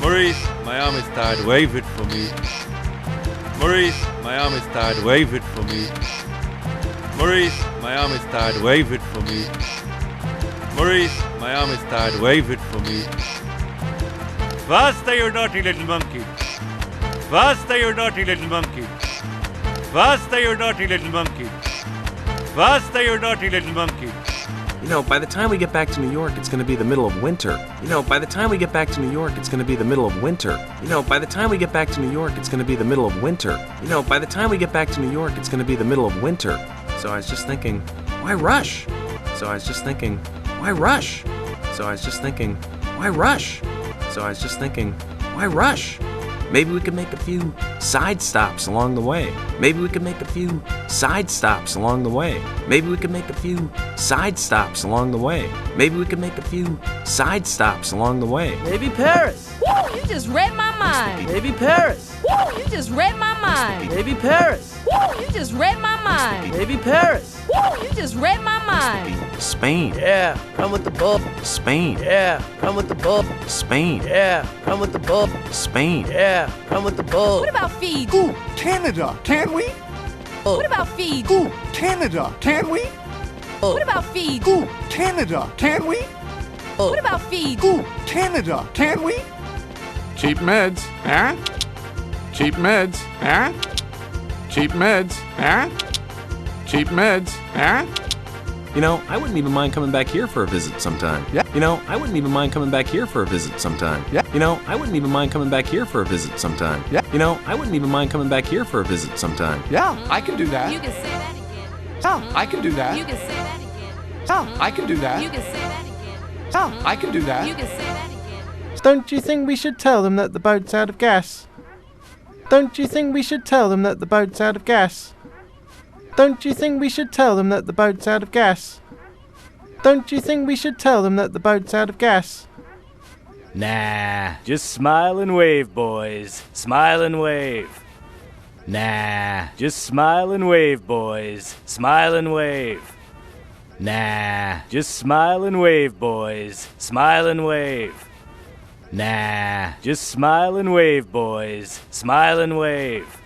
Maurice, my arm is tired, wave it for me. Maurice, my arm is tired, wave it for me. Maurice, my arm is tired, wave it for me. Maurice, my arm is tired, wave it for me. Faster, you naughty little monkey. Faster, you naughty little monkey. Faster, you naughty little monkey. Faster, you naughty little monkey. You know, by the time we get back to New York, it's going to be the middle of winter. You know, by the time we get back to New York, it's going to be the middle of winter. You know, by the time we get back to New York, it's going to be the middle of winter. You know, by the time we get back to New York, it's going to be the middle of winter. So I was just thinking, why rush? So I was just thinking, why rush? So I was just thinking, why rush? So I was just thinking, why rush? Maybe we could make a few side stops along the way. Maybe we could make a few side stops along the way. Maybe we could make a few side stops along the way. Maybe we could make a few side stops along the way. Maybe Paris. Woo, you just read my mind. Maybe Paris. Woo, you just read my mind. Maybe Paris. Woo, you just read my mind. Maybe Paris. Woo, you just read my mind. Spain. Yeah, come with the bull. Spain. Yeah, come with the bull. Spain. Yeah, come with the bull. Spain. Yeah, come with the bull. What about Fiji? Ooh, Canada, can we? What about Fiji? Ooh, Canada, can we? What about Fiji? Ooh, Canada, can we? What about Fiji? Ooh, Canada, can we? Cheap meds, huh? Cheap meds, huh? Cheap meds, huh? Cheap meds, huh? You know, I wouldn't even mind coming back here for a visit sometime. Yeah. You know, I wouldn't even mind coming back here for a visit sometime. Yeah. You know, I wouldn't even mind coming back here for a visit sometime. Yeah. You know, I wouldn't even mind coming back here for a visit sometime. Yeah, I can do that. You can say that again. Yeah, I can do that. You can say that again. Yeah, I can do that. You can say that again. Yeah, I can do that. You can say that again. Don't you think we should tell them that the boat's out of gas? Don't you think we should tell them that the boat's out of gas? Don't you think we should tell them that the boat's out of gas? Don't you think we should tell them that the boat's out of gas? Nah, just smile and wave, boys. Smile and wave. Nah, just smile and wave, boys. Smile and wave. Nah, just smile and wave, boys. Smile and wave. Nah, just smile and wave, boys. Smile and wave.